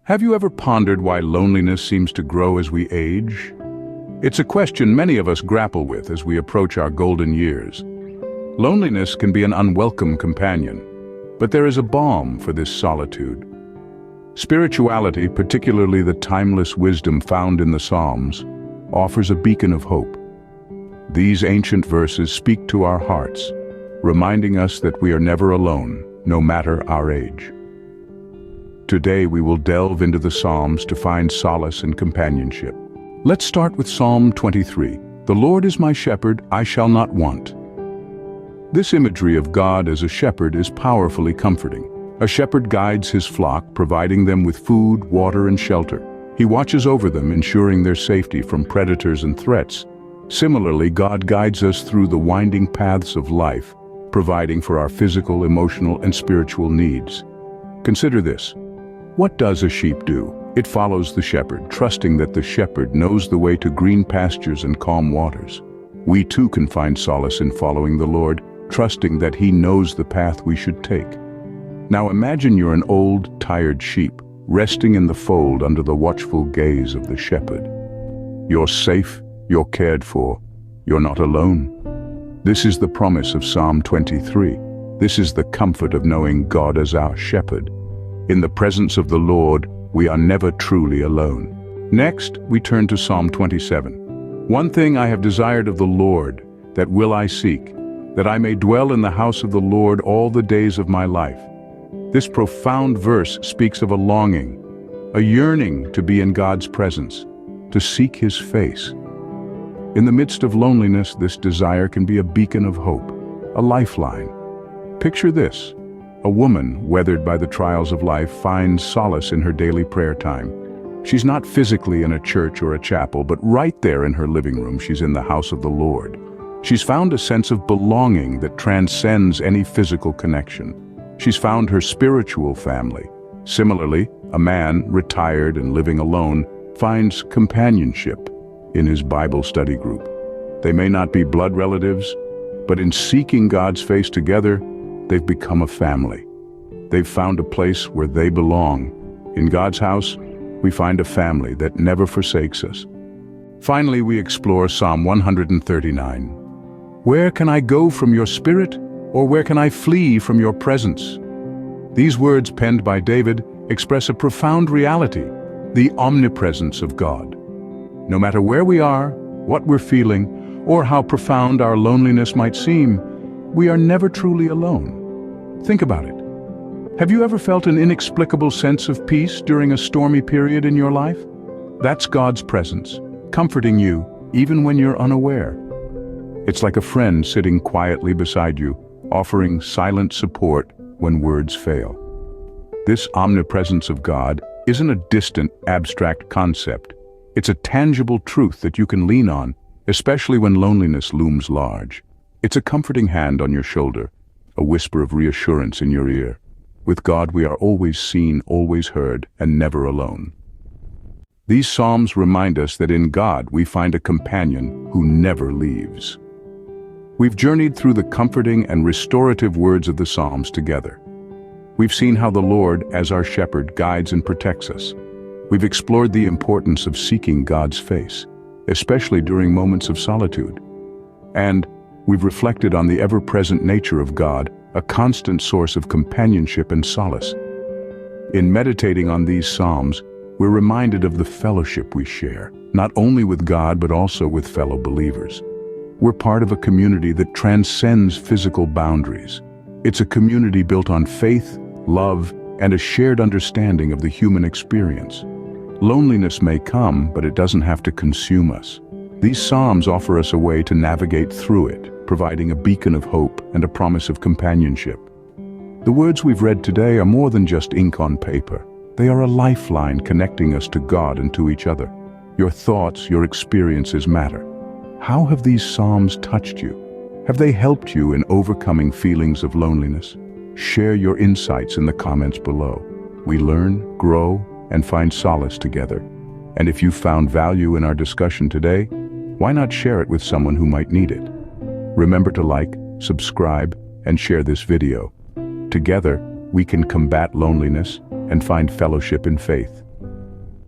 Have you ever pondered why loneliness seems to grow as we age? It's a question many of us grapple with as we approach our golden years. Loneliness can be an unwelcome companion, but there is a balm for this solitude. Spirituality, particularly the timeless wisdom found in the Psalms, offers a beacon of hope. These ancient verses speak to our hearts, reminding us that we are never alone, no matter our age. Today we will delve into the Psalms to find solace and companionship. Let's start with Psalm 23. The Lord is my shepherd, I shall not want. This imagery of God as a shepherd is powerfully comforting. A shepherd guides his flock, providing them with food, water, and shelter. He watches over them, ensuring their safety from predators and threats. Similarly, God guides us through the winding paths of life, providing for our physical, emotional, and spiritual needs. Consider this. What does a sheep do? It follows the shepherd, trusting that the shepherd knows the way to green pastures and calm waters. We too can find solace in following the Lord, trusting that He knows the path we should take. Now imagine you're an old, tired sheep, resting in the fold under the watchful gaze of the shepherd. You're safe, you're cared for, you're not alone. This is the promise of Psalm 23. This is the comfort of knowing God as our shepherd. In the presence of the Lord, we are never truly alone. Next, we turn to Psalm 27. One thing I have desired of the Lord, that will I seek, that I may dwell in the house of the Lord all the days of my life. This profound verse speaks of a longing, a yearning to be in God's presence, to seek His face. In the midst of loneliness, this desire can be a beacon of hope, a lifeline. Picture this. A woman, weathered by the trials of life, finds solace in her daily prayer time. She's not physically in a church or a chapel, but right there in her living room, she's in the house of the Lord. She's found a sense of belonging that transcends any physical connection. She's found her spiritual family. Similarly, a man, retired and living alone, finds companionship in his Bible study group. They may not be blood relatives, but in seeking God's face together, they've become a family. They've found a place where they belong. In God's house, we find a family that never forsakes us. Finally, we explore Psalm 139. Where can I go from your spirit, or where can I flee from your presence? These words, penned by David, express a profound reality, the omnipresence of God. No matter where we are, what we're feeling, or how profound our loneliness might seem, we are never truly alone. Think about it. Have you ever felt an inexplicable sense of peace during a stormy period in your life? That's God's presence, comforting you even when you're unaware. It's like a friend sitting quietly beside you, offering silent support when words fail. This omnipresence of God isn't a distant, abstract concept. It's a tangible truth that you can lean on, especially when loneliness looms large. It's a comforting hand on your shoulder, a whisper of reassurance in your ear. With God, we are always seen, always heard, and never alone. These Psalms remind us that in God we find a companion who never leaves. We've journeyed through the comforting and restorative words of the Psalms together. We've seen how the Lord, as our shepherd, guides and protects us. We've explored the importance of seeking God's face, especially during moments of solitude. And we've reflected on the ever-present nature of God, a constant source of companionship and solace. In meditating on these Psalms, we're reminded of the fellowship we share, not only with God but also with fellow believers. We're part of a community that transcends physical boundaries. It's a community built on faith, love, and a shared understanding of the human experience. Loneliness may come, but it doesn't have to consume us. These Psalms offer us a way to navigate through it, providing a beacon of hope and a promise of companionship. The words we've read today are more than just ink on paper. They are a lifeline connecting us to God and to each other. Your thoughts, your experiences matter. How have these Psalms touched you? Have they helped you in overcoming feelings of loneliness? Share your insights in the comments below. We learn, grow, and find solace together. And if you found value in our discussion today, why not share it with someone who might need it? Remember to like, subscribe, and share this video. Together, we can combat loneliness and find fellowship in faith.